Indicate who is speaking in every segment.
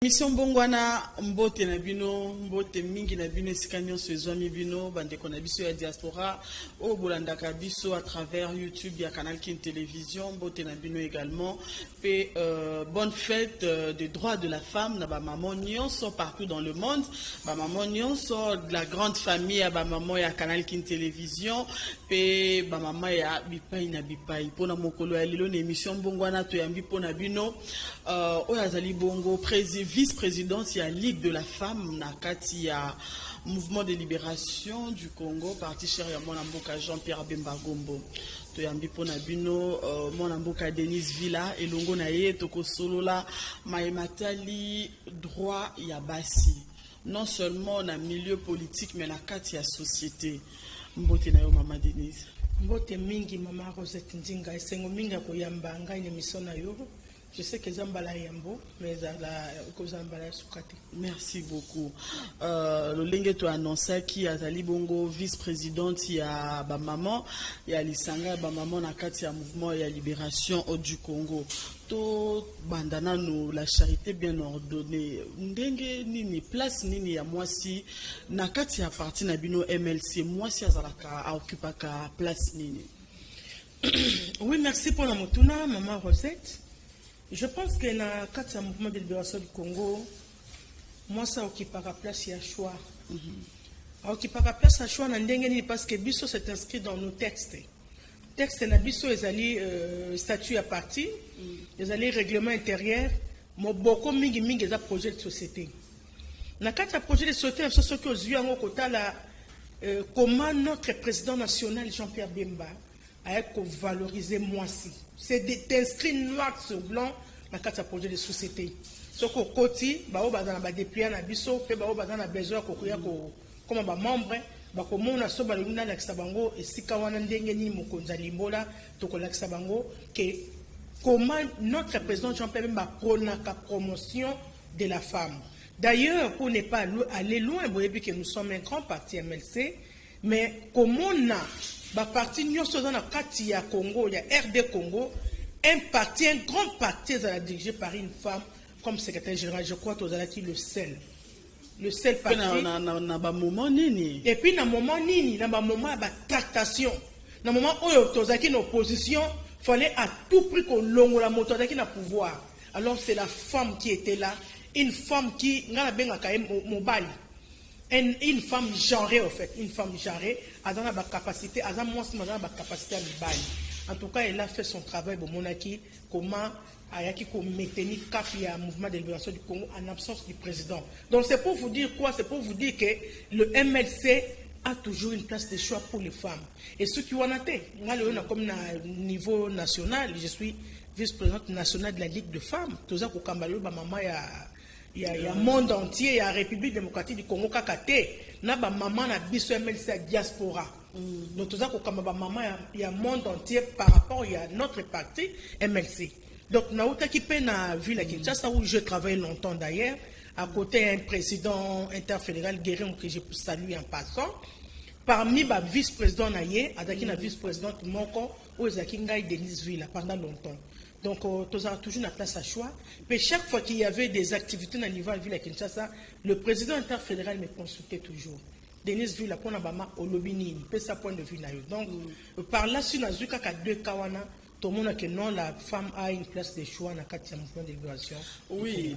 Speaker 1: Mission Bongwana mbote na bino mbote mingi na bino sikanyo sezwami bino bandeko na biso ya diaspora o bolandaka biso à travers YouTube ya Canal King Télévision mbote na bino également et bonne fête des droits de la femme na ba maman nyonso partout dans le monde ba maman nyonso de la grande famille ya ba maman ya Canal King Télévision pe ba maman ya bipai na bipai pona mokolo ya lelo na émission Bongwana to yambi pona bino o yazali bongo vice-présidente ya Ligue de la Femme na kati ya Mouvement de Libération du Congo parti cher ya mwana mboka Jean-Pierre Bemba Gombo to yambi pona bino mwana mboka Denise Villa elongo na ye toko solola maimatali droit ya basi non seulement na milieu politique mais na kati ya société mbote na yo mama Denise
Speaker 2: mbote mingi mama Rosette Ndinga esengo minga ko yamba ngai ne misona yo. Je sais que Zambala Yambo, mais Zambala Soukati.
Speaker 1: Merci beaucoup. Le lingue to annoncer qui a Zali Bongo vice-présidente ya ba maman ya Lisanga ba maman na kati ya mouvement ya libération du Congo. To bandana no la charité bien ordonnée. Ndenge nini place nini ya mwasi na kati ya parti na bino MLC mwasi azalaka a occupaka place nini.
Speaker 2: Oui, merci pour la motuna maman Rosette. Je pense que dans le mouvement de libération du Congo, moi ça occupe la place à choix. Occupe la place à choix parce que Bisso s'est inscrit dans nos textes. Texte na Bisso est allé statut à parti, les allés règlement intérieur, mais beaucoup mingi des projets de société. Dans le projet de société, ce que aux yeux en côté là, comment notre président national Jean-Pierre Bemba a valorisé moi si. C'est d'inscrire noir sur blanc dans le projet de société. Ce qu'on côté, bao bazana ba déplier na biso, pe bao bazana besoin ko kuya ko comme ba membre, ba ko mona so ba luna na kisabango et sikawana ndenge ni mokonza limbola to ko la kisabango que comment notre président Jean-Pierre Bemba prône la promotion de la femme. D'ailleurs, pour ne pas aller loin, vous voyez que nous sommes un grand parti MLC, mais comment on a ba parti nyonso dans la kati ya Congo, il y a RD Congo, un grand parti dirigé par une femme comme secrétaire général, je crois que vous avez le seul parti.
Speaker 1: Na ba moment nini.
Speaker 2: Et puis na moment nini, na ba moment ba tractation. Na moment où tozaki en opposition, fallait à tout prix qu'on longo la moto na pouvoir. Alors c'est la femme qui était là, une femme qui ngala benga kaem mobile. Une femme genrée, en fait, une femme genrée, elle a la capacité, elle a la capacité à l'ibali. En tout cas, elle a fait son travail pour Monaki, comment elle a maintenu cap le mouvement de libération du Congo en absence du président. Donc c'est pour vous dire quoi? C'est pour vous dire que le MLC a toujours une place de choix pour les femmes. Et ceux qui ont été, comme au niveau national, je suis vice-présidente nationale de la Ligue de femmes. Tout ça, pour Kambalou, maman, il y a le monde entier, il y a la République démocratique du Congo Kakate, na ba maman na biso MLC diaspora. Donc tout ça ko kama ba maman il y a le monde entier par rapport il y a notre parti MLC. Donc na utaki pe na ville à Kinshasa où je travaille longtemps d'ailleurs, à côté un président interfédéral Guérin que je salue en passant. Parmi ba vice-président naie, adaki na vice-présidente moko au Zakingai Denise Villa pendant longtemps. Donc, nous avons toujours une place à choix. Mais chaque fois qu'il y avait des activités dans le niveau de la ville à Kinshasa, le président interfédéral me consultait toujours. Denise Villa, pour la Bama, au lobby, il peut sa point de vue. Donc, par là, si nous avons deux Kawana, tout le monde a que non, la femme a une place de choix dans le mouvement de libération.
Speaker 1: Oui,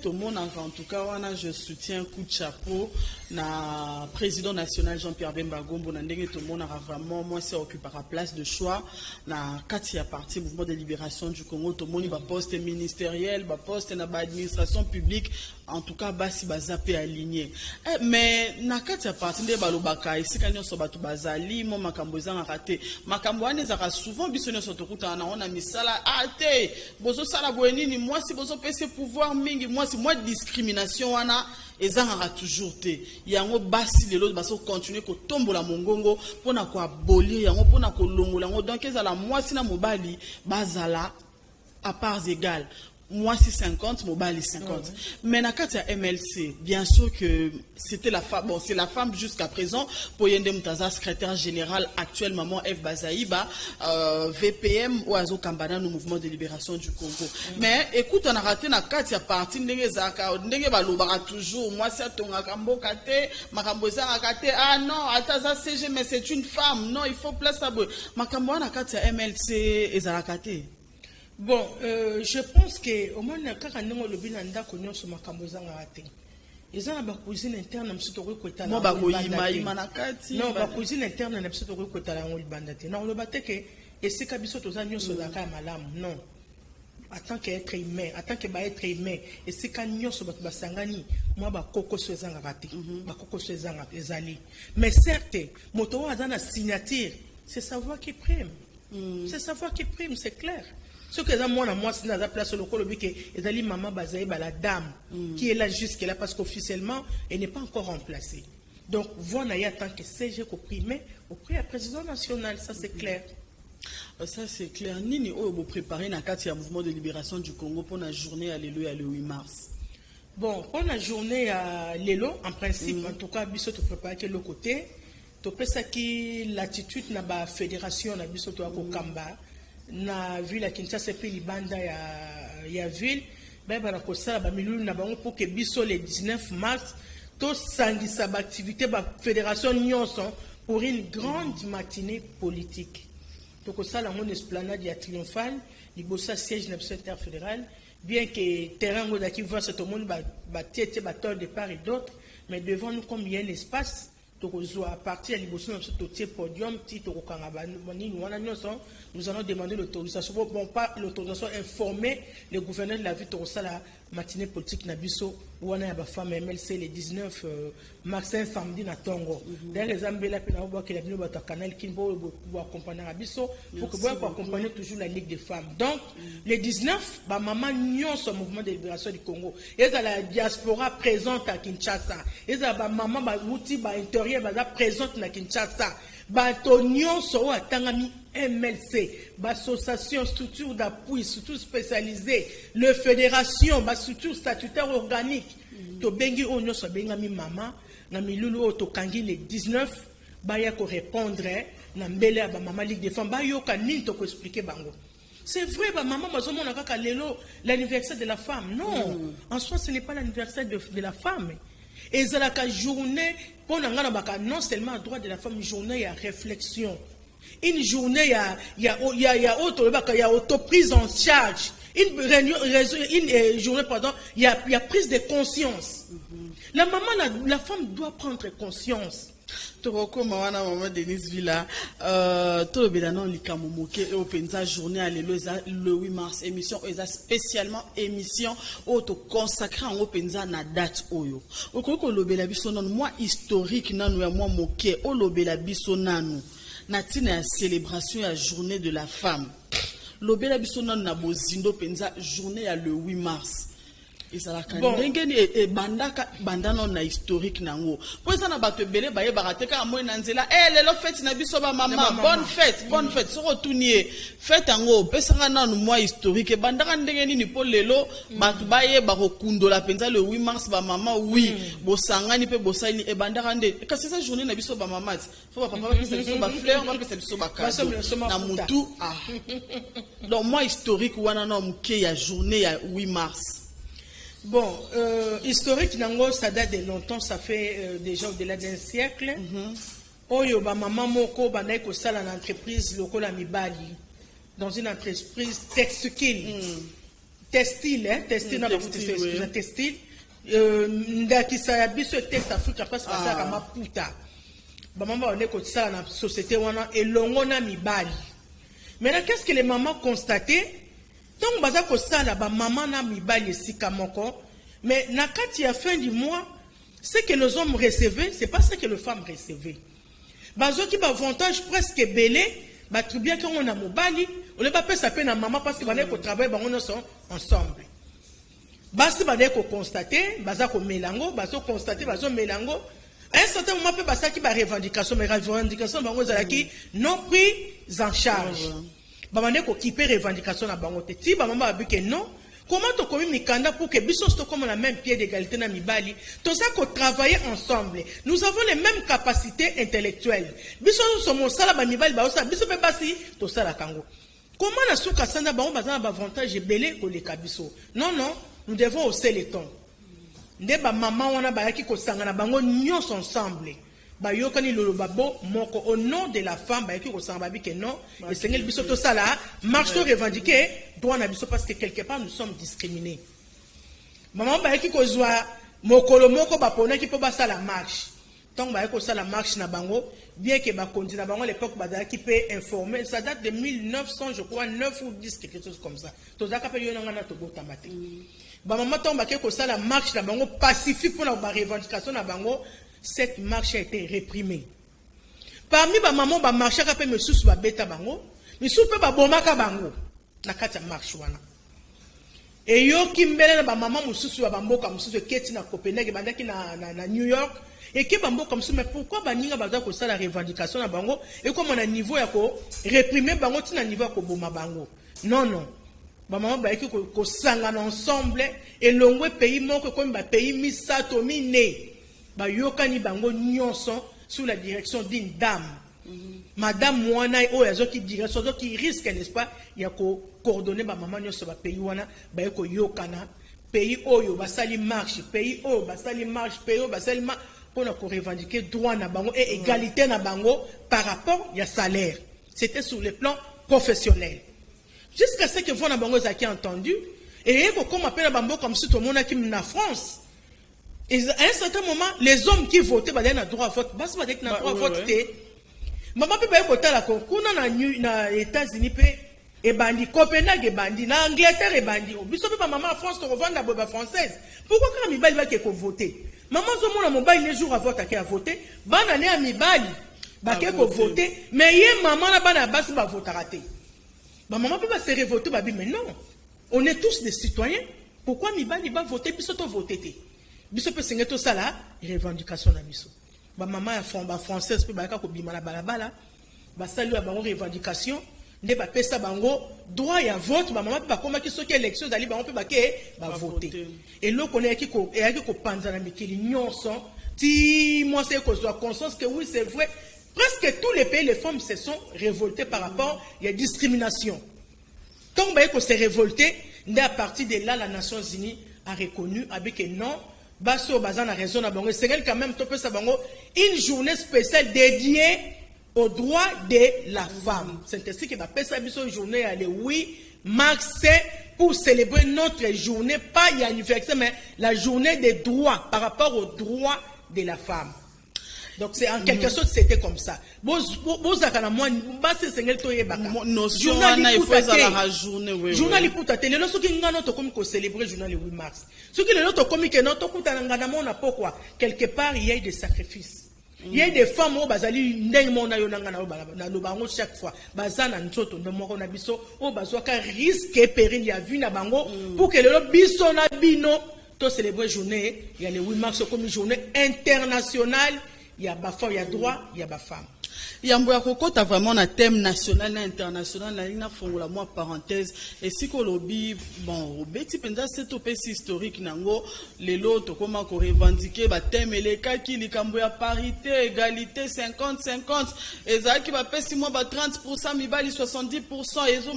Speaker 1: tout le monde en tout cas, je soutiens un coup de chapeau na président national Jean-Pierre Bemba Gombo. Tout le monde a vraiment, moi, c'est occupé la place de choix na Katia parti mouvement de libération du Congo. Tout le monde va poste ministériel, va poste na administration publique. En tout cas, basi bazape aligné. Mais na Katia parti de balobaka ici quand on se bat bazali, moi makambo zanga raté. Makambo ane zaka souvent bisonyo soto on a mis ça là, ate, bozo sala boenini, moi si bozo pese pouvoir mingi, moi si moi discrimination wana, ezanga toujours te. Yango basi de l'autre, baso continuer ko tombo la mongongo, pona ko abolir, yango pona ko longo, yango donc ezala moi si na mobali, bazala, à parts égales. moi c'est 50, mobile 50. Mais dans le cas de MLC, bien sûr que c'était la femme, bon c'est la femme jusqu'à présent, pour Yende Moutaza, secrétaire général actuel, maman F. Bazaïba, VPM ou Azo Kambana, le mouvement de libération du Congo. Mais écoute, on a raté dans le cas de partie, ndenge balobara toujours, moi c'est ton akambo kate, makamboza akate, ah non, Ataza CG, mais c'est une femme, non, il faut placer ça. Makambo na kati ya MLC ezalakate.
Speaker 2: Bon, je pense que au moins quand on a le bilan d'Akonyo sur ma cambozanga raté. Ils ont la cuisine interne, même si tu recrutes la.
Speaker 1: Non,
Speaker 2: non, la cuisine interne, même si tu recrutes la on bandate. Non, le batte que et c'est qu'abisso tous años sur la cama malam. Non. En tant qu'être humain, et c'est qu'años sur votre basangani, moi ba coco sur zanga raté, ba coco sur zanga ezali. Mais certes, moto a dans la signature, c'est savoir qui prime. C'est savoir qui prime, c'est clair. Ce que moi, c'est dans la place au local, et ali maman Bazaï, la dame qui est là jusque-là, parce qu'officiellement, elle n'est pas encore remplacée. Donc, voilà, en tant que CG comprimé auprès du président national, ça c'est clair.
Speaker 1: Ça c'est clair. Nini, vous préparez dans le mouvement de libération du Congo pour la journée à l'élo le 8 mars.
Speaker 2: Bon, pour la journée à l'élo, en principe, en tout cas, biso te préparer que le côté, tu peux ça qui l'attitude na ba fédération na biso to Kamba. Na ville à Kinshasa puis libanda ya ville ben bana ko sala ba milulu na bango pour que biso le 19 mars to sangisa ba activité ba fédération nyonso pour une grande matinée politique. To ko sala mon esplanade ya triomphal libosa siège na interfédéral bien que terrain ngo daki va tout le monde ba tete ba tort de part et d'autre mais devant nous comme il y a un espace à partir de podium, nous allons demander l'autorisation. Bon, pas l'autorisation, informer le gouverneur de la ville de la matinée politique Nabiso, où on a une femme MLC le 19 mars, un samedi na Tongo. D'ailleurs, les Ambela Pénabo qui est venu au canal Kimbo pour accompagner Nabiso, pour que vous accompagner toujours la Ligue des femmes. Donc, le 19, maman nyon son mouvement de libération du Congo. Et la diaspora présente à Kinshasa. Et maman outil intérieur présente à Kinshasa. Batonyon so atangami MLC, l'association structure d'appui, structure spécialisée, le fédération, structure statutaire organique. To bengi onyo so bengami mama na milulu otokangi le 19 baya ko répondre na mbele ba mama Ligue des femmes ba yoka nini to ko expliquer bango. C'est vrai, maman, l'anniversaire de la femme. Non, en soi, ce n'est pas l'anniversaire de la femme. Et c'est la journée, non seulement le droit de la femme, une journée, il y a réflexion. Une journée, il y a auto-prise en charge. Une journée, pardon, il y a prise de conscience. La maman, la femme doit prendre conscience.
Speaker 1: Toroko mawana maman Denise Villa to bedana likamu moke e openza journée à le 8 mars émission eza spécialement émission auto consacré en openza na date oyo okoko lobela biso non moi historique nanu ya moi moke o lobela biso nanu na tina ya célébration ya journée de la femme lobela biso nanu na bozindo penza journée ya le 8 mars. Bon. Bandano na historique nango. Pour ça na bato belé baye barateka amoy nanzela lelo fête na biso ba mama bonne fête so retournier fête ngo pesanga nanu moi historique bandaka ndenge nini po lelo bato baye ba kokundola penza le 8 mars ba mama oui bosangani pe bosani e bandaka nde kasi ça journée na biso ba mama faut ba papa pesa biso ba fleur ba pesa biso ba cadeau na mutu donc moi historique wana na muke ya journée ya 8 mars.
Speaker 2: Bon, historique nango, ça date de longtemps, ça fait déjà au-delà d'un siècle. Oyo ba maman moko banay ko sala en entreprise lokola mibali dans une entreprise textile. Textile na ba textile. Ndaki sa biso texte Afrique parce que ça kama puta. Ba maman banay ko sala na société wana elongo na mibali. Maintenant qu'est-ce que les mamans constataient? Donc, baza ko sala ba maman na mibali sika moko, mais na kati ya fin du mois, ce que les hommes recevaient, c'est pas ce que les femmes recevaient. Bazo ki ba avantage presque belé, ba tribia quand on a mobali, on ne va pas s'appeler na maman parce que ba ko travailler ba on sont ensemble. Basi ba ko constater, baza ko melango, bazo constater, bazo melango. À un certain moment, peut basa ki ba revendication, mais revendication ba ngozalaki non pris en charge. Bamande ko kipe revendication na bango te ti ba mama abike non Comment tu commis mikanda pour que biso sto comme la même pied d'égalité na mibali, tout ça qu'on travaille ensemble. Nous avons les mêmes capacités intellectuelles. Biso nous sommes sala ba mibali ba osa biso pe basi to sala kango. Comment na suka sanda ba on bazana ba avantage belé ko le kabiso. Non non, nous devons hausser les tons. Nde ba maman wana ba yaki ko sangana bango nyonso ensemble. Ba yokani lolo babo moko au nom de la femme ba yaki ko sangana babi que non, et sengel biso to sala marche revendiquer droit na biso parce que quelque part nous sommes discriminés. Maman ba yaki ko zwa mokolo moko ba pona ki po ba sala marche. Tant ba yaki ko sala marche na bango, bien que ba kondi na bango à l'époque ba qui peut informer, ça date de 1900 je crois 9 ou 10 quelque chose comme ça. To zaka pe yona ngana to bota mate. Ba maman tant ba ko sala marche na bango pacifique pour la revendication na bango. Cette marche a été réprimée. Parmi les mamans, les marches ont été mis sur la bêta bango, mais sur le bomaka bango, na kata marche wana. Et yo kimbele na maman mususu wa bamboka mususu keti na Copenhague bandaki na New York et qui bamboka mususu mais pourquoi baninga baza ko sala revendication na bango et comme on a niveau ya ko réprimer bango tina niveau ya ko boma bango. Non non. Ba maman ba eki ko sangana ensemble et longwe pays moko comme ba pays misato mine. Ba yokani bango nyonso sous la direction d'une dame. Madame Mouana o yazo qui direction qui risque n'est-ce pas il y a ko coordonner ba maman nyonso ba pays wana ba yoko yokana pays oyo basali marche pays oyo basali marche pays oyo basali pour na ko revendiquer droit na bango et égalité na bango par rapport ya salaire. C'était sur le plan professionnel. Jusqu'à ce que vous na bango zaki entendu et comme appelle bango comme si tout le monde qui na France. Et à un certain moment, les hommes qui votaient, ils avaient droit à vote. Parce qu'ils avaient droit à vote. Maman peut pas voter la Cour. Dans les États-Unis, et bandi, Copenhague et bandi, dans l'Angleterre et bandi. Bisous peut pas maman en France, tu revends la boba française. Pourquoi quand mi bali va qu'il faut voter? Maman zo mon mobile les jours à vote à voter. Ban année à mi bali, va qu'il faut voter. Mais hier maman la ban à base va voter raté. Maman peut pas se revoter, babi mais non. On est tous des citoyens. Pourquoi mi bali va voter bisous to voter? Biso pe senga to sala revendication na biso ba maman ya fond ba française pe ba ka ko bima na balabala ba salu ya bango revendication nde ba pesa bango droit ya vote ba maman pe ba koma ki soki élection dali bango pe ba ke ba voter et lo connaît ki ko panza na mikili nyonso ti moi c'est ko soit conscience que oui c'est vrai presque tous les pays les femmes se sont révoltées par rapport il y a discrimination donc ba ko se révolter nde à partir de là la Nations Unies a reconnu avec que non. Basso Bazan a raison à Bango. C'est quand même topé sa Bango une journée spéciale dédiée aux droits de la femme. C'est ainsi que va passer une journée à le 8 mars pour célébrer notre journée, pas l'anniversaire, mais la journée des droits par rapport aux droits de la femme. Donc c'est en quelque sorte c'était comme ça. Journal pour ta télé, ce qui nous comme célébrer journal le 8 mars. Ce qui nous comme que notre on a pourquoi quelque part il y a des sacrifices. Il y a des femmes au bazali ndenge na yonanga na lobango chaque fois. Bazana nzoto ndo moko na biso o bazwaka risque péril ya vie na bango pour que le biso na bino to célébrer journée il y a le 8 mars comme journée internationale. Il y a des femmes, il y a droit, il y a des femmes.
Speaker 1: Il y a un vraiment un thème national et international. Il y a une moi parenthèse. Et si que lobby, bon, au petit c'est tout petit historique. Nango, les lots, comment qu'on revendiquer, bah thème et les cas qui les camboya parité, égalité, 50-50. Et ça qui va payer 6 mois, bah 30%, mi bali 70%. Et zo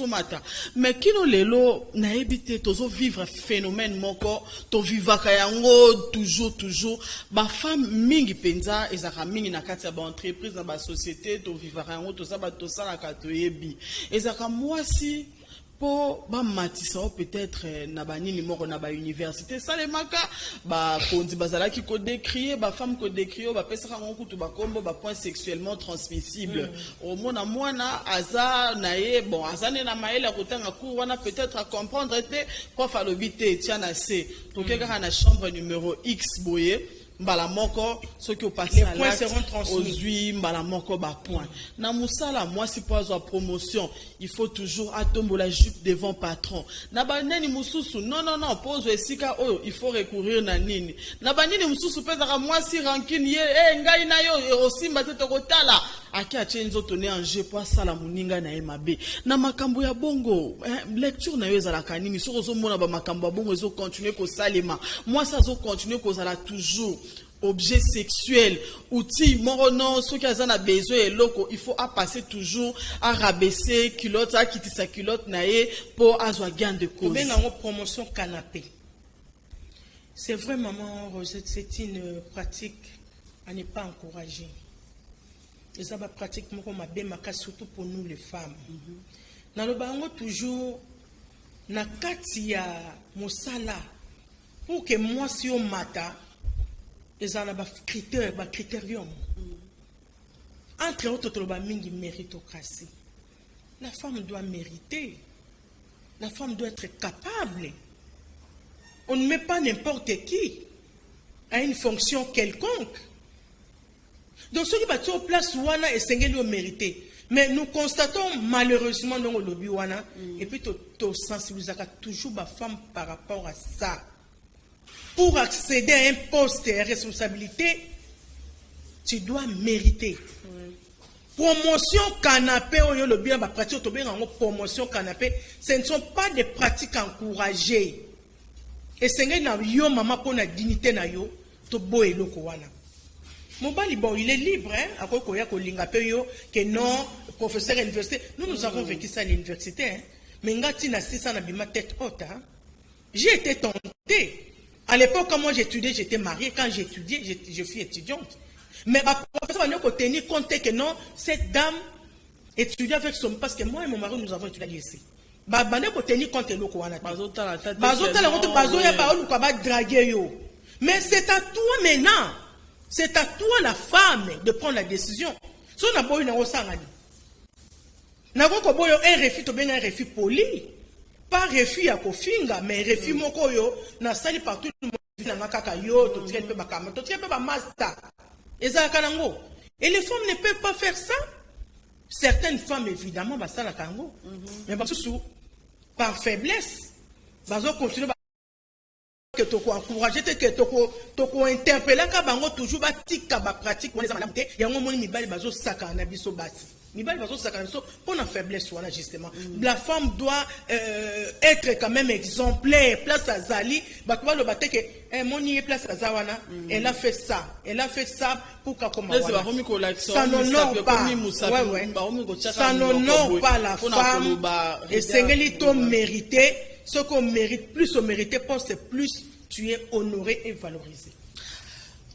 Speaker 1: mata. Mais qui nous les lots, n'a évité, tozo vivre phénomène moko, to vivre kayango, toujours. Bah femme mingi penza, et ça mingi na katia ba entreprise. Dans la société, to vivre en tout ça, tout ça, la katoyebi. Et ça, comme moi, si, pour, matissa, peut-être, nabani, numéro, naba université, ça, les maka, kondi, bazala, qui code décrié, femme code décrié, pesa, rangoku, combo, point sexuellement transmissible. Au moins, à moi, na, aza, nae, bon, aza, na maé, la route, na cour, on a peut-être à comprendre, prof à l'obité, tiens, assez, pour quelqu'un à la chambre numéro X, boye. Mbala moko ceux qui ont passé à l'acte aux huit mbala moko ba point na musala moi si pour avoir promotion il faut toujours attendre la jupe devant patron na banani mususu non pose esika oh il faut recourir na nini na banini mususu pesa moi si rancune ye ngai na yo aussi mbatete kotala aki atie nzoto ne en jeu po asala moninga na ye mabe na makambo ya bongo lecture na yo ezalaka nini soki ozomona bamakambo ya bongo ezocontinue kosalema mwasi azocontinue kozala toujours objet sexuel outil moko non soki aza na besoin eloko il faut passer toujours à rabaisser culotte à quitter sa culotte na ye pour azwa gain de cause.
Speaker 2: Benga ngo promotion canapé. C'est vrai maman Rosette, c'est une pratique à ne pas encourager. Et ça va pratiquement comme ma bémaka surtout pour nous les femmes. Dans le bango toujours na katia mosala pour que moi si on mata ils ont un critérium. Entre autres, il méritocratie. La femme doit mériter. La femme doit être capable. On ne met pas n'importe qui à une fonction quelconque. Donc, ceux qui sont en place, wana et sengeli au mérité. Mais nous constatons malheureusement dans le lobby wana et puis tu sensibilises toujours la femme par rapport à ça. Pour accéder à un poste et à responsabilité, tu dois mériter. Promotion canapé, promotion canapé, ce ne sont pas des pratiques encouragées. Et c'est que yo maman pour la dignité na yo, to boy loko wana. Mobali bon, il est libre hein, à quoi koya ko linga pe yo que non professeur à l'université. Nous avons vécu ça à l'université hein. Mais ngati na sisa na bima tête haute hein. J'ai été tentée. À l'époque, quand moi j'étudiais, j'étais mariée. Quand j'étudiais, je suis étudiante. Mais ma professeur n'a pas tenu compte que non, cette dame étudiait avec son... Parce que moi et mon mari, nous avons étudié ici. Bah, n'a pas tenu compte de l'eau. Mais c'est à toi maintenant. C'est à toi la femme de prendre la décision. Si on a beau une osangani. N'a pas beau un refus, tu bien un refus poli. Pas refus à kofinga, mais refus moko yo na sali partout le monde na kaka yo to tire pe bakama to tire pe ba master. Et les femmes ne peuvent pas faire ça. Certaines femmes évidemment ba sala kango. Mais par faiblesse, bazo continuer que toko encourager que toko interpeller ka bango toujours ba tika ba pratique on les madame te yango moni mibali bazo saka na biso basi. Pour la faiblesse, voilà, justement. La femme doit être quand même exemplaire. Place à Zali, elle a fait ça. Elle a fait ça pour qu'elle ça n'honore pas. Ça n'honore pas la femme. Et c'est que tu mérites. Ce qu'on mérite, plus on mérite, plus tu es honoré et valorisé.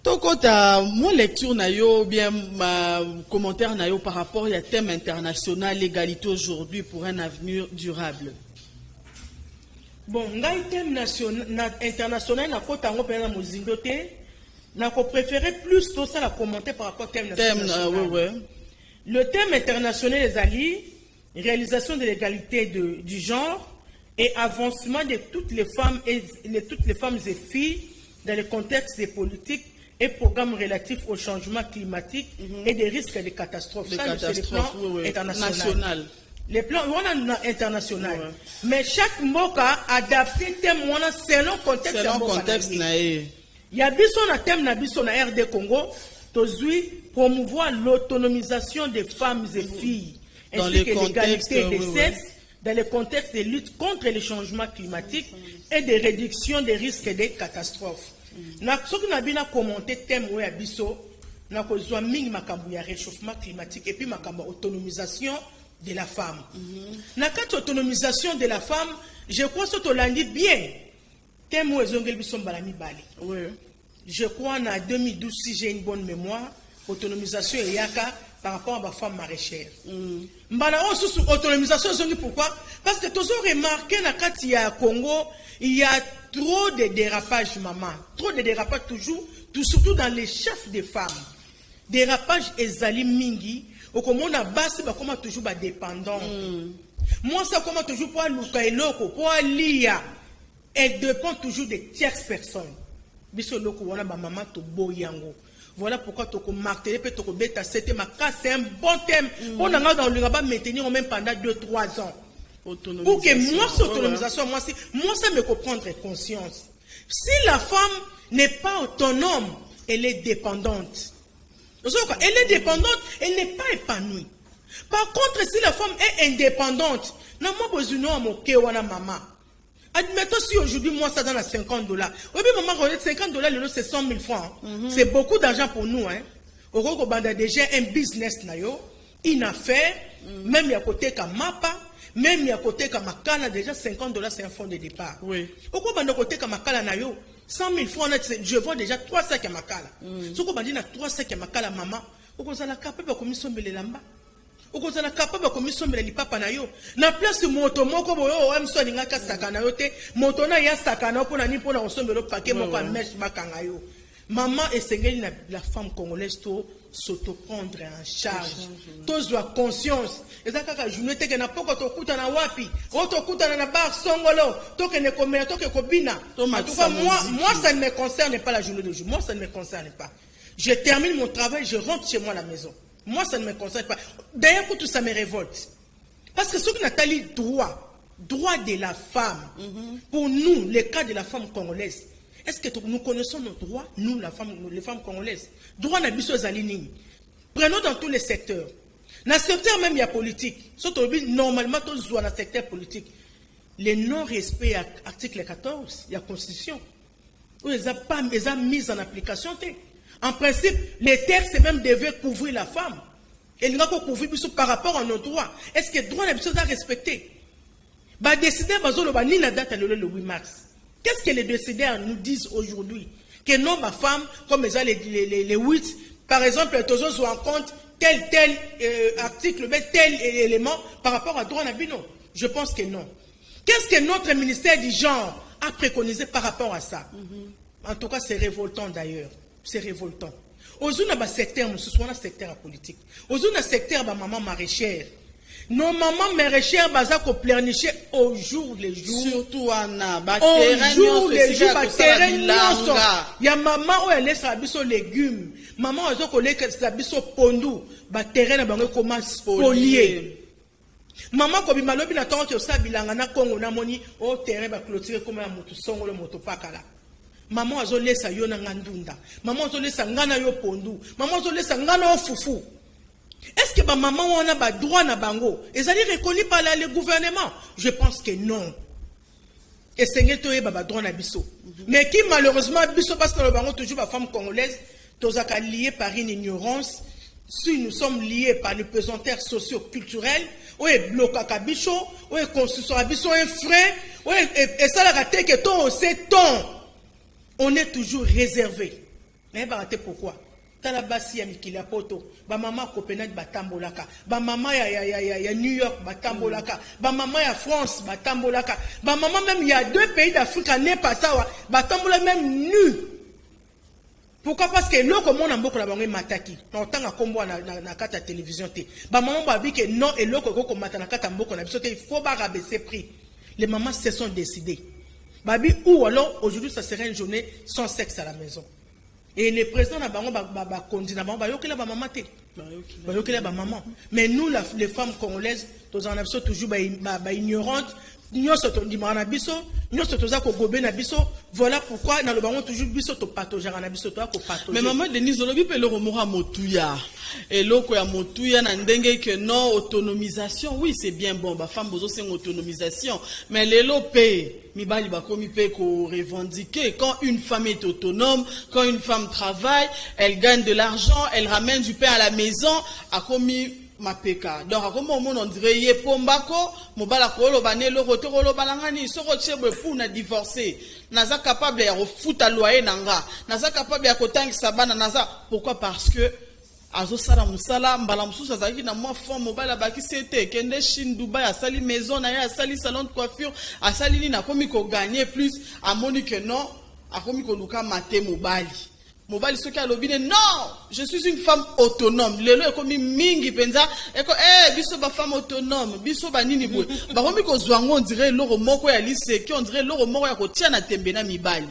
Speaker 1: Mon lecture na yo bien ma commentaire na yo par rapport à thème international l'égalité aujourd'hui pour un avenir durable.
Speaker 2: Bon, ngai thème national international na kota ngo pena mozindo te na ko préférer plus tout ça la commenter par rapport au thème national. Le thème international des alliés, réalisation de l'égalité du genre et avancement de toutes les femmes et filles dans le contexte des politiques et programmes relatifs au changement climatique et des risques de catastrophes. Ça, c'est le plan international. Les plans international. Mais chaque moka adapté thème selon contexte. Il y a un thème na RD Congo, promouvoir l'autonomisation des femmes et filles ainsi que l'égalité des sexes dans le contexte de lutte contre les changements climatiques et de réduction des risques de catastrophes. Ce que nous avons commenté thème où abisso na kozwa mingi makambo ya réchauffement climatique et puis makambo autonomisation de la femme. Na kati autonomisation de la femme, je crois que tu l'as dit bien. Thème où ezongeli biso mbala mibale. Je crois en 2012 si j'ai une bonne mémoire, autonomisation et yaka par rapport à ma femme maraîchère. Mbala on sous autonomisation zongi pourquoi? Parce que tu as remarqué na kati ya Congo, il y a trop de dérapages, maman. Trop de dérapages toujours, surtout dans les chefs de femmes. Dérapage ezali mingi, au comme on a basse, comment toujours dépendant. Moi, ça comment toujours pour luka eloko, pour lia, et dépend toujours des tierces personnes. Biso loko wana ba maman to boyango. Voilà pourquoi tu as martelé, tu as bêta, c'était ma cas, c'est un bon thème. On a dans le rabat maintenir même pendant 2-3 ans. Pour que moi, cette autonomisation, moi, ça me comprendre conscience. Si la femme n'est pas autonome, elle est dépendante. Elle est dépendante, elle n'est pas épanouie. Par contre, si la femme est indépendante, maman, admettons si aujourd'hui, moi, ça donne à $50. Oui, mais maman, $50, c'est 100 000 francs. C'est beaucoup d'argent pour nous. Au Rwanda, déjà, un business, une affaire, même il y a côté comme Mapa, même il y a côté comme Makala, déjà $50, c'est un fonds de départ.
Speaker 1: Oui.
Speaker 2: Au côté comme Makala, 100 000 francs, je vois déjà 3 sacs à Makala. Si on dit 3 sacs à Makala, maman, on est capable de commission de l'amba. On est capable de commission de l'ipapa na yo. Na place moto moko boyo o mso ningaka sakana yo te, moto na ya sakana po na ni po na osombe lo paquet moko a mesh makanga yo. Maman essayé la femme congolaise to s'auto-prendre en charge. Tous doivent conscience. Et ça kaka journée te na poko to kuta na wapi, o to kuta na bar songolo, to ke ne komela to ke kobina. En tout cas moi ça ne me concerne pas la journée de jour. Moi ça ne me concerne pas. Je termine mon travail, je rentre chez moi à la maison. Moi, ça ne me concerne pas. D'ailleurs, tout ça me révolte. Parce que ce que Nathalie droit de la femme, pour nous, le cas de la femme congolaise, est-ce que nous connaissons nos droits, nous, les femmes congolaises? Droit n'a pas aligné. Prenons dans tous les secteurs. Dans le secteur même, il y a politique. Surtout, normalement, tous dans le secteur politique. Les non-respect à l'article 14, il y a constitution. Où ils ont mis en application. En principe, les textes même devaient couvrir la femme. Et nous avons couvert par rapport à nos droits. Est-ce que les droits sont respectés? Décider ni la date le 8 mars. Qu'est-ce que les décideurs nous disent aujourd'hui? Que non, ma femme, comme les 8, par exemple, tous ont en compte tel article, tel élément par rapport à droit nabino. Je pense que non. Qu'est-ce que notre ministère du genre a préconisé par rapport à ça? En tout cas, c'est révoltant d'ailleurs. C'est révoltant. Aujourd'hui, dans le secteur, ce soit dans le secteur politique. Aujourd'hui, dans le secteur, maman maraîchère. Nos mamans maraîchères, bazar ko pleurnicher au jour les jours.
Speaker 1: Surtout Anna,
Speaker 2: au jour les jours, terrain. Il y a maman où elle laisse la biso légumes. Maman où elle laisse la biso pondu. Terrain na bango commence spolier. Maman ko bimalobi na tango to sa bilanga na Congo na moni au terrain ba clôturer comme un moto songo le moto pakala. Maman azo lesa yo na ngandunda. Maman azo lesa ngana yo pondu. Maman azo lesa ngana yo fufu. Est-ce que maman on a ba droit na bango? Ils allaient reconnu par le gouvernement? Je pense que non. Et Seigneur to ba droit na biso. Mais qui malheureusement biso parce que le bango toujours ba femme congolaise, tozaka lié par une ignorance. Si nous sommes liés par le pesanteur socio-culturel, oui, blocaka biso, oui, constitution biso un frein, oui, et ça la raté que ton c'est ton. On est toujours réservé. Mais pourquoi? Tala basi ya mikili ya poto, ba mama Copenhague batambolaka, ba mama ya New York batambolaka, ba mama ya France batambolaka, ba mama même il y a 2 pays d'Afrique n'est pas ça, batambola même nu. Pourquoi? Parce que l'eau comme on a beaucoup la bangue mataki, on tanga kombo na kata télévision te. Ba mama ba bi que non et l'eau ko mata na kata mboko na biso te, il faut pas rabaisser prix. Les mamans se sont décidées. Babi ou alors aujourd'hui ça serait une journée sans sexe à la maison. Et les présidents na bango ba kondi na bango ba yokela ba maman te. Ba yokela ba maman. Mais nous les femmes congolaises, tous en absolu toujours ba ignorantes. Nyonso to ndima na biso, nyonso toza ko gobe na biso. Voilà pourquoi dans le bango toujours biso to patoja na biso to ko patoja.
Speaker 1: Mais maman Denise Olobi pe le romora motuya. Et loko ya motuya na ndenge que non autonomisation, oui c'est bien bon, ba femme bozo c'est autonomisation, mais les lopé mibali ba komi pe ko revendiquer quand une femme est autonome, quand une femme travaille, elle gagne de l'argent, elle ramène du pain à la maison, a commis mapeka. Donc comme on dirait ye pombako, mobala ko lo banelo rotoro lo balangani soko chebwe pour na divorcer. Naza capable ya refuta loyer nanga. Naza capable ya kotangisa bana naza. Pourquoi? Parce que azo sala musala mbala mususu azaki na moi fond mobala baki c'était kende Chine Dubai a sali maison na ya sali salon de coiffure a sali ni na komi ko gagner plus a moni que non a komi ko luka maté mobali. Mobali soki alobine non, je suis une femme autonome. Lelo ekomi mingi penza eko biso ba femme autonome, biso ba nini boy. Ba komi ko zwango on dirait loro moko ya liseki, on dirait loro moko ya ko tia na tembe na mibali.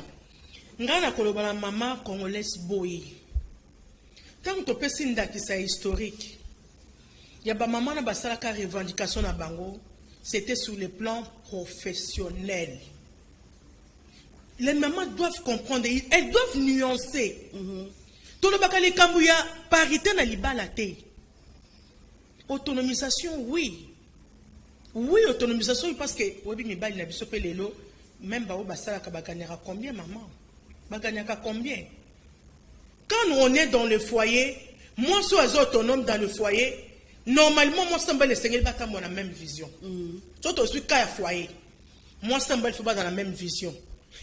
Speaker 2: Ngana koloba la maman congolaise boy. Tant to pesi ndakisa historique. Ya ba maman na basalaka revendication na bango, c'était sur le plan professionnel. Les mamans doivent comprendre, elles doivent nuancer. Tolobaka likambo ya parité na libala te. Autonomisation, oui. Oui, autonomisation, parce que Obi Mibali n'a biso pe lelo, même Bao Basala Kabaganyaka combien, maman? Baganyaka combien? Quand on est dans le foyer, moi, je suis autonome dans le foyer, normalement, moi, je suis le Seigneur, je suis dans la même vision. Surtout, je suis dans le foyer. Moi, je suis dans la même vision.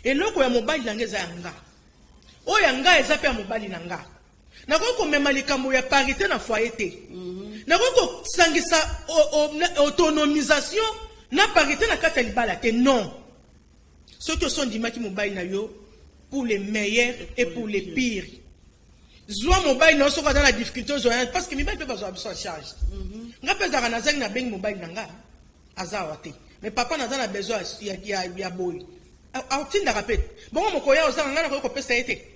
Speaker 2: Et là, il y a un mobile qui est là. Oh, yanga ezape ya mobali nanga. Nakoko mema likambo ya parité na foyer te. Nakoko sangisa autonomisation na parité na kata libala te. Non. Ceux qui sont dimaki mobile na yo pour les meilleurs et pour les pires. Zwa mobile na soka dans la difficulté parce que mibali peut pas besoin de charge. Ngapé za na zang na beng mobile nanga azawa te. Mais papa na a besoin ya boy. Autinda rapet. Bon mokoya ozanga na ko pesa ete.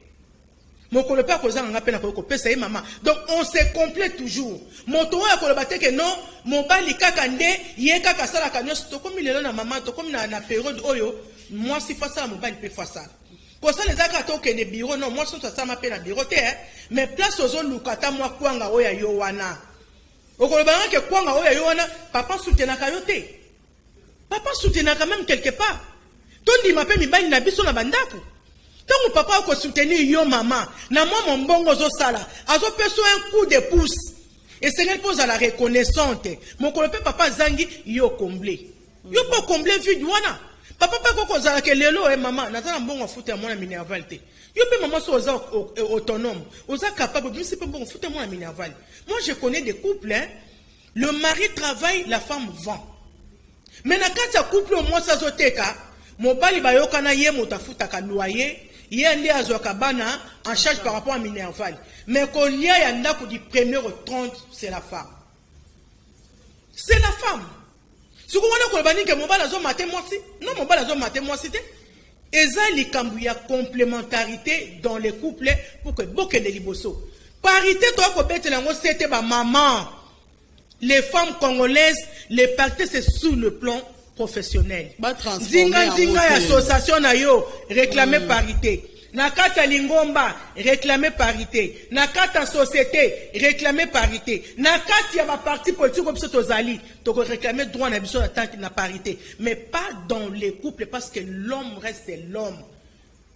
Speaker 2: Mon collègue pas causé un appel à ça maman. Donc on se complète toujours. Mon tour à colobaté que non, mon bali kakande, yé kakasa la cagnos, to comme il est là na maman, to comme na période oyo, moi si face à mon bali peut faire ça. Pour ça les akato que les bureaux non, moi ça m'appelle à bureau terre, mais place aux zones lukata moi kwanga oya yowana. Au colobanga que kwanga oya yowana, papa soutient kayote. Papa soutient quand même quelque part. Ton dit m'appelle mi bali na biso na bandako. Quand mon papa a soutenir yo maman, na moi mon bongo zo sala, azo peso un coup de pouce. Et c'est qu'elle pose à la reconnaissante. Mon collègue papa zangi yo comblé. Yo pas comblé vide wana. Papa pas ko zala ke lelo maman, na tana bongo foute moi na minerval te. Yo pe maman so oza autonome, oza capable de c'est pas bon foute moi na minerval. Moi je connais des couples le mari travaille, la femme vend. Mais na kati ya couple au moins ça zoteka, mobali bayoka na ye motafuta ka loyer. Il y a un Azwakabana en charge par rapport à Minerval. Mais qu'on y a un acte du 1er au 30, c'est la femme. C'est la femme. Si vous voulez que mon bal a maté moi si, non, mon bal a maté moi si. Et ça, il y a complémentarité dans les couples pour que beaucoup de liboso. Parité, toi, c'était ma maman. Les femmes congolaises, les parties, c'est sous le plan professionnel. Zinga association na yo réclamer parité. Nakata lingomba réclamer parité. Nakata société réclamer parité. Nakata ya ma parti politique comme ça tozali to réclamer droit na biso na parité, mais pas dans les couples parce que l'homme reste l'homme.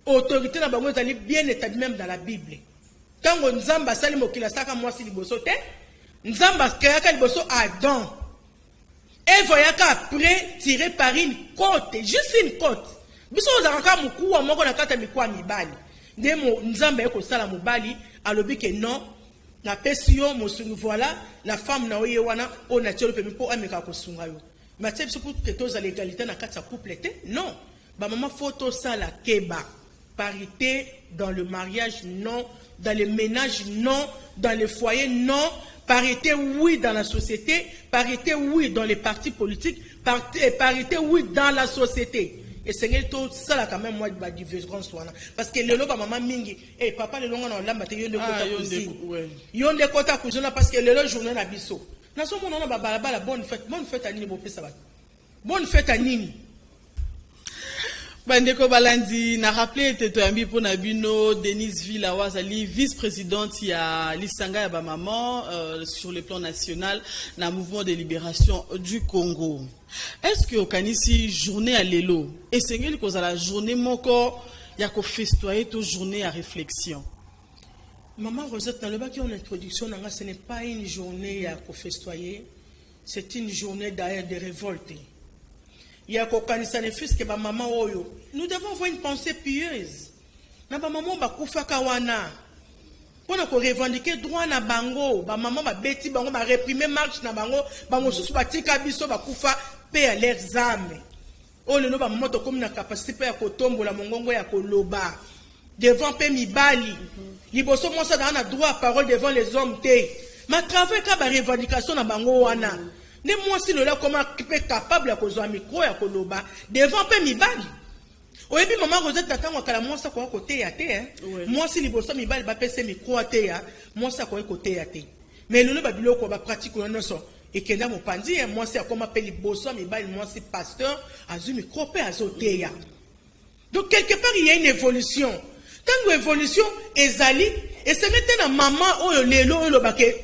Speaker 2: Autorité na bango ezali bien établi même dans la Bible. Tango nzamba sali mokila saka mwasi liboso te, nzamba kayaka liboso Adam. Et voyaka après tiré par une côte, juste une côte. Biso ozaka mukuwa moko na kata mikwa mibali. Ndemo nzamba yeko sala mobali alobi ke non na pesio mosuni voilà la femme na oye wana o naturel pe mpo ameka ko sunga yo. Mais c'est pour que tous à l'égalité na kata couple te. Non. Ba maman photo sala keba. Parité dans le mariage non, dans le ménage non, dans le foyer non. Parité, oui, dans la société. Parité, oui, dans les partis politiques. Parité, oui, dans la société. Et c'est tout ça, là, quand même, moi, je divergence. Parce que le loba, maman, mingi, et papa, le long, on a l'ambate, yon de kota cousine. Yon de kota cousine, parce que le journée, la biso. Dans ce moment, on a la bonne fête à Nini, bonne fête à Nini.
Speaker 1: Bandeko Balandi na rappelé Tetoyambi pour Nabino Denise Villa Wazali vice-présidente ya Lisanga ya ba maman sur le plan national na mouvement de libération du Congo. Est-ce que okanisi journée à lelo et c'est que la journée moko ya ko festoyer to journée à réflexion.
Speaker 2: Maman Rosette dans le bac en introduction ce n'est pas une journée à ko festoyer, c'est une journée d'ailleurs de révolte. Il y a qu'aucun fils que ma maman oyo. Nous devons avoir une pensée pieuse. Na ba maman ba kufa kawana. Pour nous revendiquer droit na bango, ba maman ba beti bango ba réprimer marche na bango, ba mosusu ba tika biso ba kufa paix à leurs âmes. Oh le no ba maman to comme na capacité pa ya kotombo la mongongo ya koloba. Devant pe mibali. Liboso mo ça dans na droit parole devant les hommes té. Ma travail ka ba revendication na bango wana. Ne moi si le là comment capable à cause micro à koloba devant pe mibali. Oyebi maman Rosette tatango kala moi ça quoi côté ya té hein. Moi si liboso mibali ba pese micro à té ya, moi ça quoi côté ya té. Mais le ba biloko ba pratique on so et kenda mo pandi moi c'est comment pe liboso mibali moi c'est pasteur azu micro pe azoté ya. Donc quelque part il y a une évolution. Tant que évolution ezali et c'est maintenant maman oyo lelo oyo lobake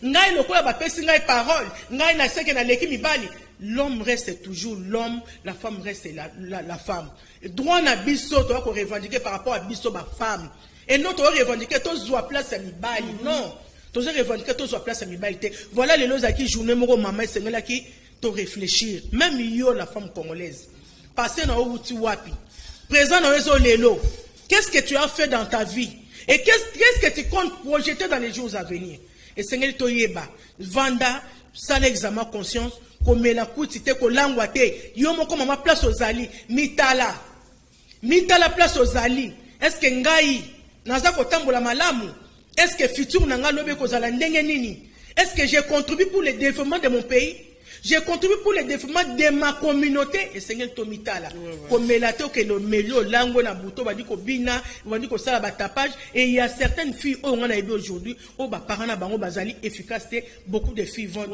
Speaker 2: ngai lokola bapesi ngai parole ngai na seke na leki mibali. L'homme reste toujours l'homme, la femme reste la femme. Droit na biso to ko revendiquer par rapport à biso ba femme. Et non to revendiquer to zo place à mibali. Non. To zo revendiquer to zo place à mibali. Voilà les lois qui journée moko maman sengela qui to réfléchir. Même yo la femme congolaise. Passer na outi wapi. Présent na rezo lelo. Qu'est-ce que tu as fait dans ta vie? Et qu'est-ce que tu comptes projeter dans les jours à venir? Et sengeli to yeba. Vanda, ça l'examen conscience. Comme la kuti te ko langwa te yo moko mama place aux ali mitala place aux ali. Est-ce que ngai naza ko tambola malamu? Est-ce que futur nanga lobe ko zala ndenge nini? Est-ce que j'ai contribué pour le développement de mon pays? J'ai contribué pour le développement de ma communauté. Et Seigneur Tomitala. Comme la théo que le meilleur langue na buto va dire ko bina, va dire ko sala batapage. Et il y a certaines filles on a eu aujourd'hui, oh bah parents na bango bazali efficacité. Beaucoup de filles vont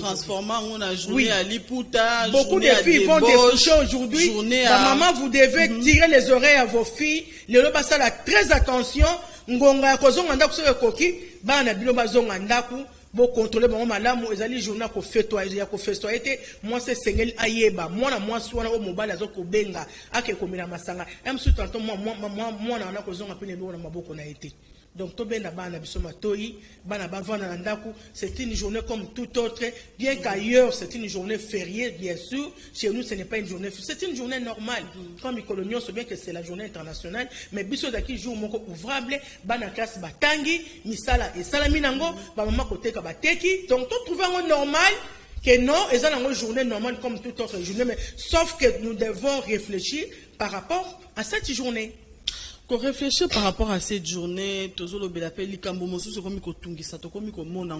Speaker 1: transformer on a journée à Liputa.
Speaker 2: Beaucoup de filles vont découcher aujourd'hui. Maman, vous devez tirer les oreilles à vos filles. Les loba sala très attention. Ngonga kozonga ndaku so koki, ba na bilo bazonga ndaku. Bon contrôler bon malamu ezali journal ko fetoyer ya ko festoyer moi c'est sengel ayeba moi na moi swana o mobile azoko benga ake komina masanga même si tantôt moi na ko zonga pene na maboko na été. Donc to benda bana biso matoi bana bavana na ndaku, c'est une journée comme toute autre, bien qu'ailleurs c'est une journée fériée bien sûr, chez nous ce n'est pas une journée, c'est une journée normale. Comme les coloniaux c'est bien que c'est la journée internationale, mais biso daki jour moko ouvrable bana classe batangi misala et salaminango ba mama côté ka bateki, donc tout trouver un normal que non, et ça une journée normale comme toute autre journée, mais sauf que nous devons réfléchir par rapport à cette journée.
Speaker 1: Qu'on réfléchit par rapport à cette journée, toujours le belapel likambo mosusu comme ko tungisa to comme ko mona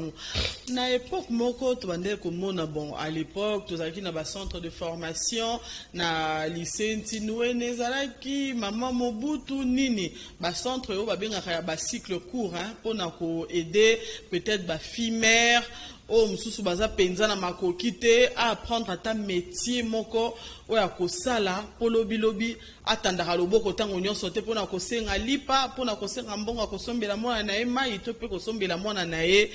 Speaker 1: na époque moko to bandel ko mona bon à l'époque tozaki na ba centre de formation na lycée Ntinoué nezalaki mama Mobutu nini ba centre yo ba bengaka ya ba cycle court hein pour na ko aider peut-être ba fille mère oh mususu baza penza na makoki te à apprendre ta métier moko oya ko sala polo bilobi atandaka loboko tango nyonso te pona ko senga lipa pona ko senga mbongo ko sombela mwana na ye mai to pe ko sombela mwana na ye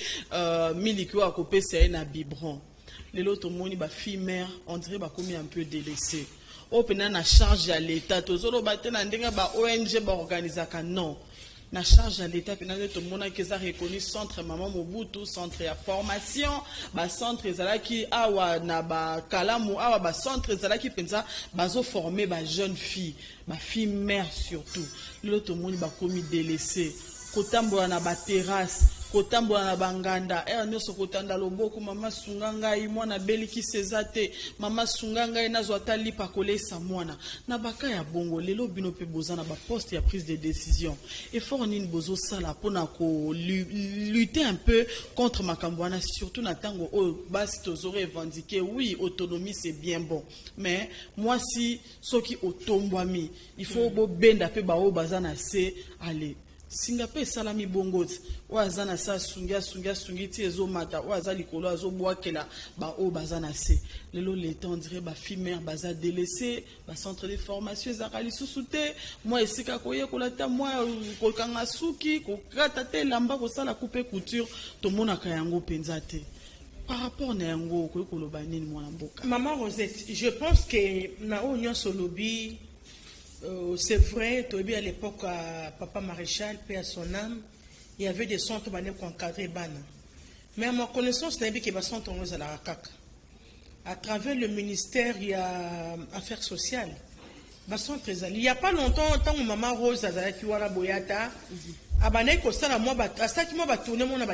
Speaker 1: miliki wa ko pesa na biberon lelo to moni ba fille mère on dirait ba komi un peu délaissé o pena na charge à l'état to zolo batena ndenga ba ONG ba organisaka non na charge à l'état que tout le monde qui a reconnu centre maman Mobutu centre ya formation ba centre ezalaki awa na ba kalamu awa ba centre ezalaki penza bazo former ba jeunes filles ba filles mères surtout l'autre monde ba komi délaissé kotambola na ba terrasse kotambola na banganda nyoso kotanda loboko mama sunganga mwana beliki sezate mama sunganga nazo atali pa kolesa mwana na baka ya bongo lelo bino pe bozana ba poste ya prise de décision et fort nini bozo sala pona ko lutter un peu contre makambwana surtout na tango basi tozore revendiquer oui autonomie c'est bien bon mais moi si soki otombwami il faut bo benda pe ba o bazana se aller Singape salami bongoti wazana sa sungia ti ezo mata waza likolo azo boakela ba o bazana se lelo l'état on dirait ba fille mère baza délaissé ba centre de formation ezakali susute moi esika koye kolata moi ko kanga suki ko kata te lamba ko sala couper couture to mona ka yango penza te par rapport na yango ko koloba nini mwana mboka.
Speaker 2: Maman Rosette, je pense que na onyo solobi c'est vrai, à l'époque, Papa Maréchal, paix à son âme, il y avait des centres qui encadraient Bana. Mais à ma connaissance, il y avait des centres à la RACAC. À travers le ministère, il y a Affaires sociales. Il n'y a pas longtemps, tant que Maman Rose, Boyata,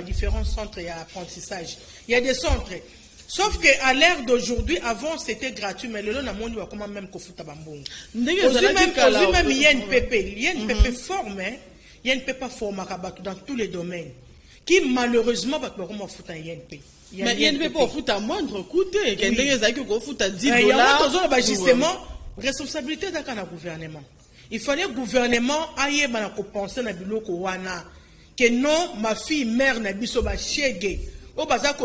Speaker 2: différents centres d'apprentissage. Il y a des centres. Sauf qu'à l'ère d'aujourd'hui, avant c'était gratuit, mais le long n'a pas comment même qu'on fout à bambou. Même il y a une PP, il y a une PP formée, il y a une PP formée dans tous les domaines, qui malheureusement va pas comment foutre un INP.
Speaker 1: Mais il y a une PP pour foutre à moindre coût, qu'il y a des qui qu'on fout à 10 $.
Speaker 2: Justement, responsabilité d'un gouvernement. Il fallait que le gouvernement aille penser à biloko wana que non ma fille mère n'a biso ba chege. Doivent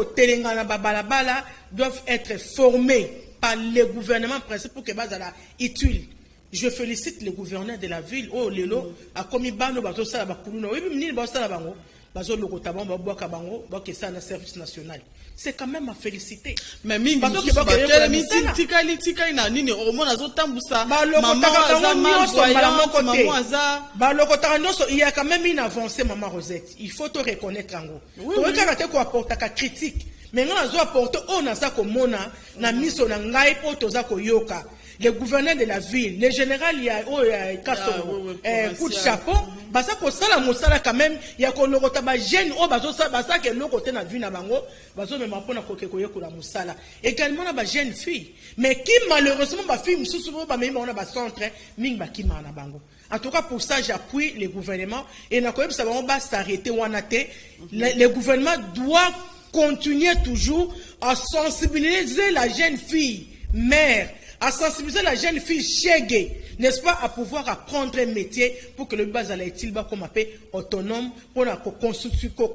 Speaker 2: être formés par le gouvernement principal pour que bazala utile. Je félicite le gouverneur de la ville. Oh, Lelo, a commis bano, bazo sala bakuluna. Oui, mini bazo sala bango. Bazo loko taban, babo kabango, babo kesa na service national. C'est quand même à féliciter.
Speaker 1: Mais mingi mususu bakele mitika ina nini omona zo tambusa maman aza
Speaker 2: baloko tangoso il y a quand même une avancée maman Rosette. Il faut te reconnaître ngo. Toi quand tu apporter ka critique. Mais nga zo apporter on a ça comme na miso na ngai po toza ko yoka. Le gouverneur de la ville, le général il y a coup de chapeau, basa ko sala mosala quand même, il y a ko lokota ba jeune o bazo sa basa ke lokote na vie na bango, bazo me mapona ko ke ko yekola mosala. Également na ba jeune fille, mais qui malheureusement ba fille mususu ba me on a ba centre ming ba ki na bango. En tout cas pour ça j'appuie le gouvernement et na ko ça va s'arrêter wana te. Le gouvernement doit continuer toujours à sensibiliser la jeune fille mère, à sensibiliser la jeune fille chégue, n'est-ce pas, à pouvoir apprendre un métier pour que le bas à l'aïtil comme appelé autonome pour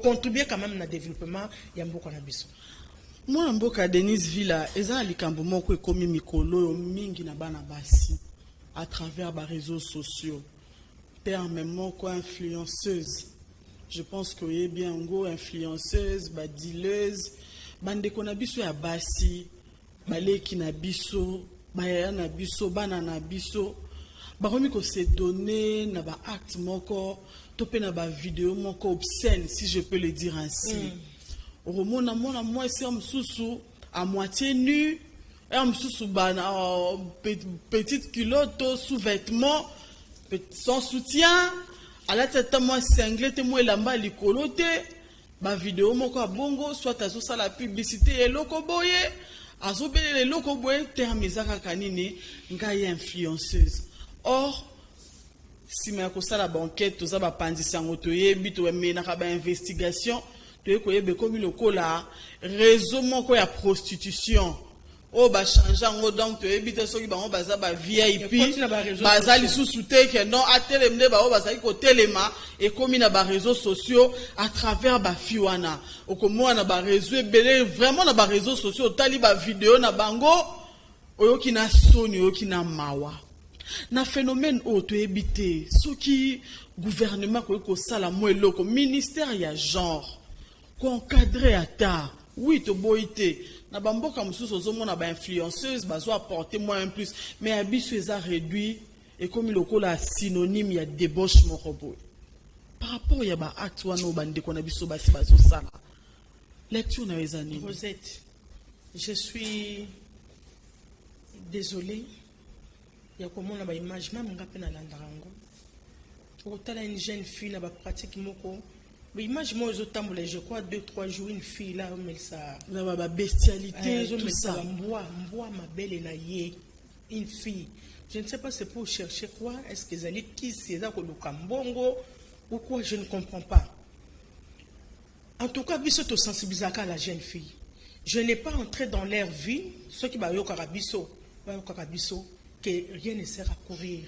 Speaker 2: contribuer quand même au développement de Mboka Nabiso.
Speaker 1: Moi Mboka Denise Villa, eza likambo moko ekomi mikolo mingi na bana basi à travers les réseaux sociaux. Terme moko influenceuse. Je pense que y est bien ngo influenceuse, ba dealeuse, bande konabiso ya basi, baleki na biso, baya na biso, bana na biso, baromi ko se donner na ba acte moko, topé na ba vidéo moko obscène si je peux le dire ainsi. Romona mona moi c'est un msusu à moitié nu, un msusu bana petite culotte, sous-vêtements, sans soutien. À la tête moi cinglé te moi lamba likolo te ba vidéo moko bongo soit azo sa la publicité et loko boye azo belele loko boye terme ezaka kanini ngai influenceuse. Or si me ko sala banquette to za ba pandisa ngoto yebi to mena ka ba investigation to ko yebe komi lokola réseau moko ya prostitution. Oh ba changer ngo donc to ebite soki bango baza ba VIP baza lisusu te que non atelemne ba o baza ko telema et comme na ba réseaux sociaux à travers ba fiwana okomo na ba réseau ebele vraiment na ba réseaux sociaux tali ba vidéo na bango oyoki na soni oyoki na mawa na phénomène o to ebite soki gouvernement ko sala mo eloko ministère ya genre ko encadrer ata oui to boité na bamboka mususu ozomona ba influenceuse bazo apporter moins plus mais abiso eza réduit et comme lokola synonyme ya débauche moko boy par rapport ya ba acte wana bande ko na biso basi bazo sala lecture na ezani.
Speaker 2: Rosette, je suis désolé ya komona ba image même ngape na landarango otala une jeune fille na ba pratique moko. Mais image moi je crois 2-3 jours une fille là mais ça
Speaker 1: la bestialité tout ça
Speaker 2: moi ma belle na yé une fille je ne sais pas c'est pour chercher quoi est-ce que zali qui c'est ça ko lukambongo ou quoi je ne comprends pas. En tout cas biso to sensibiliser à la jeune fille. Je n'ai pas entré dans leur vie ceux qui ba yo karabiso que rien ne sert à courir.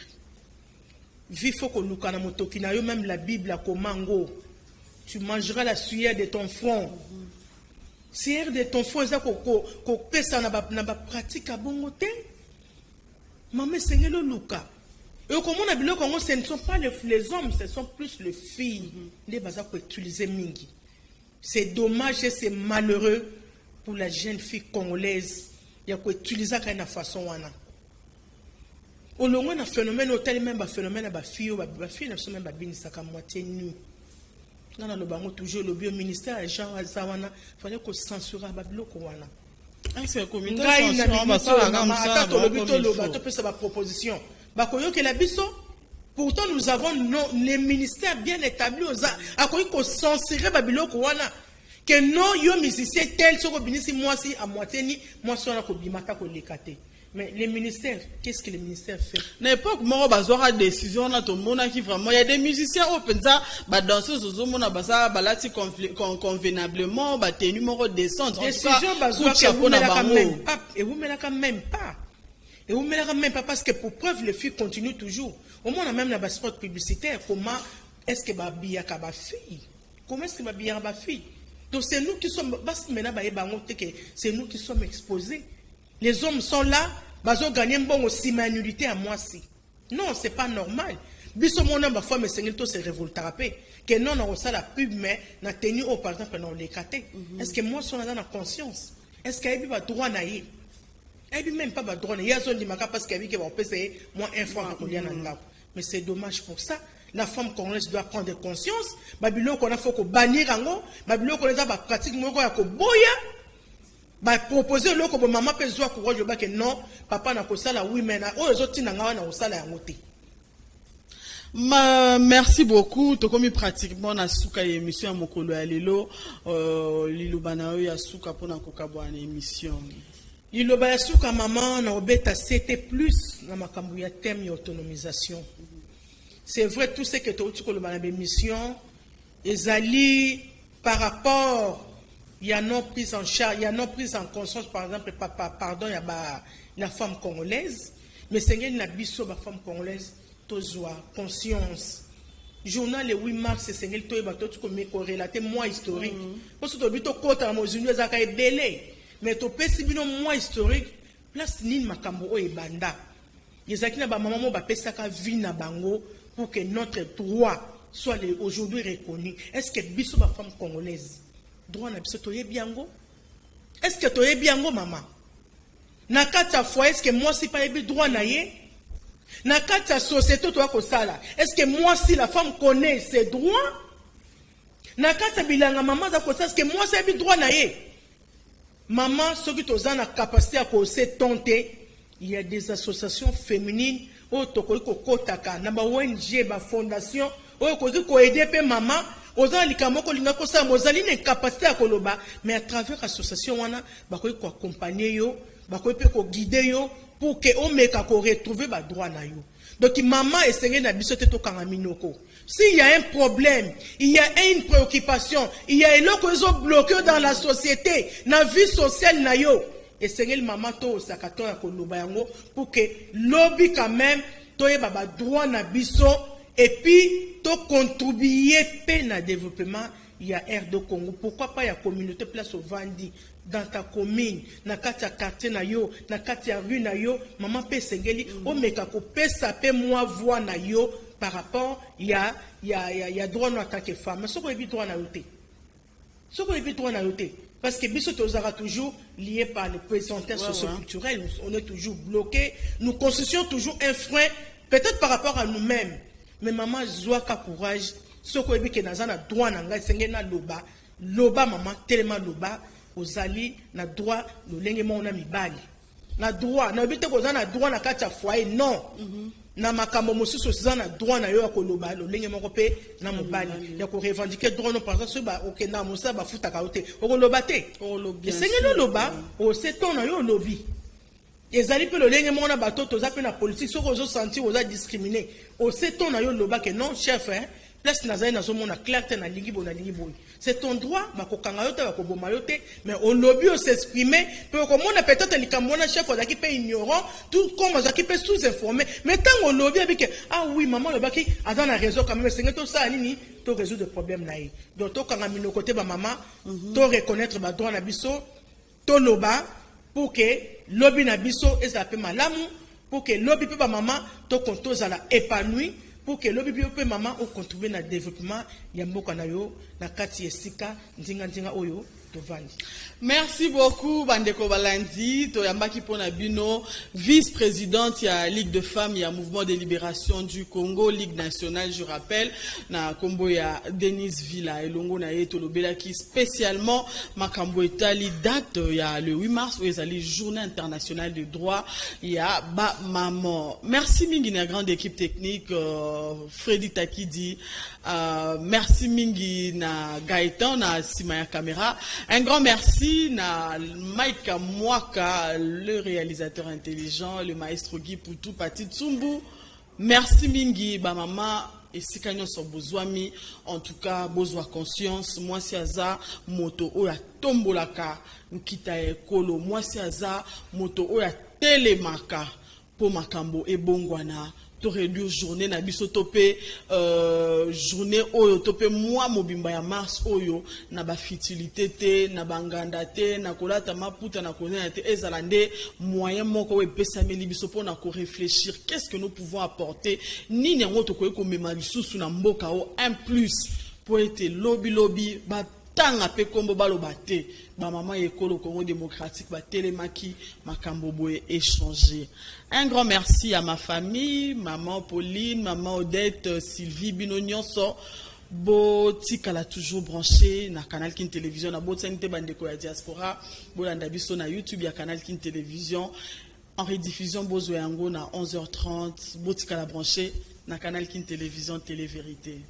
Speaker 2: Vie faut ko lukana motoki na yo même la Bible a komango. Tu mangeras la sueur de ton front. Sueur de ton front, c'est qu'on peut ça na pratique à bon côté. Maman c'est le luka. Et comme on a vu le Congo, ce ne sont pas les hommes, ce sont plus les filles. Les bazar pour utiliser mingi. C'est dommage et c'est malheureux pour la jeune fille congolaise. Il y a quoi utiliser à une façon wana. Au long on a phénomène hôtel même phénomène ba fille ne sont même pas bien ça comme moitié nu. Non, le bango toujours le ministère Jean Azawana fallait qu'on censure babiloko wana.
Speaker 1: C'est comité censure ba sala comme ça.
Speaker 2: Bato peut sa proposition. Bakoyo que la biso pourtant nous avons les ministères bien établis à quoi qu'on censurer babiloko wana que non yo musicien tel soko binisi moi si à moitié ni moi so na ko bimaka ko lekate. Mais les ministères, qu'est-ce que les ministères font?
Speaker 1: N'importe comment bazora décision na to mona qui vraiment il y a des musiciens au penza ba danseuses aux mona basa balati convenablement ba tenu moro descente
Speaker 2: décision bazora chapeau na bango et vous melaka même pas et vous melaka même pas parce que pour preuve les filles continuent toujours au moins on a même la spot publicitaire comment est-ce que ba biaka ba fille comment est-ce que ba biaka ba fille donc c'est nous qui sommes parce que maintenant ba bango que c'est nous qui sommes exposés. Les hommes sont là, ils ont gagné une bonne nudité à moi si. Non, c'est pas normal. Biso mon homme, femme et tout se révoltera que non, on a la pub, mais na tenu au par exemple, on l'écarté. Est-ce que moi, si on a dans la conscience, est-ce qu'il y a pas droit à y? Il n'y a même pas droit à y. Il y a zone de maca parce qu'il y a qui va payer moins un franc à l'Iana. Mais c'est dommage pour ça. La femme congolaise doit prendre conscience. Babylone qu'on a faut qu'on bannir en Babylone qu'on a pratique moi qu'on boya. Bah proposer le que maman peut jouer courage je que non papa n'a pas ça là oui mais na oh les autres n'a pas ça là ngoté.
Speaker 1: Merci beaucoup. To komi pratiquement na suka émission à mokolo ya lelo lilo bana ya suka pona kokabwa na émission.
Speaker 2: Lilo ba ya suka maman na obeta c'était plus na makambo ya thème ya autonomisation. C'est vrai tout ce que tu as dans l'émission ezali par rapport il y a non prise en charge, il y a non prise en conscience, par exemple, pardon, il y a la femme congolaise, mais c'est une abisso la femme congolaise, tozoa, conscience. Journal le 8 mars, c'est une toy bateau comme relaté moi historique. Parce que tu as côté à Mozunu, ça a belé, mais tu peux si bien moi historique, place ni makambo e banda. Les akina ba maman ba pesa ka vie na bango pour que notre droit soit aujourd'hui reconnu. Est-ce que biso la femme congolaise droit na biso toye biango? Est-ce que toye biango maman? Na kata fois est-ce que moi si pas yebi droit na ye? Na kata société toi ko sala. Est-ce que moi si la femme connaît ses droits? Na kata bilanga maman za ko sala est-ce que moi si yebi droit na ye? Maman ceux qui toza na capacité à ko se tenter, il y a des associations féminines au toko ko kotaka na ba ONG ba fondation au ko aider pe maman. Ozali kamoko linga ko sa mozali ne capacité à koloba mais à travers l'association wana bakoy ko accompagner yo bakoy pe ko guider yo pour que o meka ko retrouver ba droit na yo. Donc maman essayé na biso te to kanga minoko. S'il y a un problème, il y a une préoccupation, il y a un loko zo bloqué dans la société, na vie sociale na yo. Essayé le maman to sakato ya koloba yango pour que lobby quand même to ye baba droit na biso. Et puis, tu contribuer à développement, il y a Air de Congo. Pourquoi pas il y a communauté place au Vandi, dans ta commune, dans ta quartier, dans ta rue, maman peut s'engager, oh mais quand peut saper moi voir na yo par rapport, il y a droit en tant que femme. Mais ce qu'on est droit na yoté. Ce qu'on est droit na yoté. Parce que Bissot sera toujours lié par les présentaires socioculturels. On est toujours bloqué. Nous constituons toujours un frein, peut-être par rapport à nous-mêmes. Mais maman zoaka courage ce ko ebi ke nazana droit na ngai senge na loba maman tellement loba ozali na droit lo lenge mona mibali na droit na bité ko zana droit na kati ya foyer non na makambo mosusu zana droit na yo ko loba lo lenge moko pe na mobali ya ko revendiquer droit no par exemple ba OK na mosa ba futa ka ote o ko loba te o lobi senge no loba o se ton na yo lobi. Les alliés peuvent le lenge mona bateau tous appels la politique ceux qui ont senti aux a discriminé au c'est ton ayo loba que non chef hein place nazaï nazo mona clarté na lingi bona lingi boy c'est ton droit makokanga yote bakoboma yote mais au lobby on s'exprimer peut comme on a peut-être likambona chef on a qui peut ignorant tout comme on a qui peut sous-informer mais tant au lobby avec ah oui maman le baki a dans la raison quand même c'est que tout ça nini to résoudre le problème naï donc to kanga mino côté ba maman to reconnaître ba droit na biso to loba pour que lobby na biso ezape malamu pour que lobby pe ba maman to konto za la épanoui pour que lobby pe maman o contribuer na développement ya mboka na yo na kati esika ndinga oyo tovandi.
Speaker 1: Merci beaucoup Bandeko Balandi to yambaki pona bino vice-présidente ya Ligue de femmes ya Mouvement de libération du Congo Ligue nationale je rappelle na kombo ya Denise Villa elongo na yeto lobelaki spécialement makambo etali date ya le 8 mars où ezali journée internationale des droits ya ba maman. Merci mingi na grande équipe technique Freddy Takidi merci mingi na Gaëtan na sima ya caméra. Un grand merci na Mike Mwaka, le réalisateur intelligent, le maestro Guy Poutou Pati Tsumbu. Merci mingi ba mama et si kanyo so bozwami en tout cas bozwa conscience moi si aza moto oya tombolaka nkita ekolo moi si aza moto oya telemaka po makambo ebongwana to réduire journée na biso topé journée oyo topé mois mobimba ya mars oyo na ba futilité te na banganda te na kolata maputa na konena te ezalande moyen moko epesameli biso pona ko réfléchir qu'est-ce que nous pouvons apporter ni nyango to ko mema lisusu na mboka o un plus pour être lobby ba tanga pe kombo baloba te ba maman ekolo Congo démocratique ba telemaki makambo boye échanger. Un grand merci à ma famille, maman Pauline, maman Odette, Sylvie Bino nyonso bo tikala toujours branché na Canal King Télévision na botsante bandeko ya diaspora bolanda biso na YouTube ya Canal King Télévision en rediffusion bozo yango na 11h30 bo tikala branché na Canal King Télévision Télé Vérité.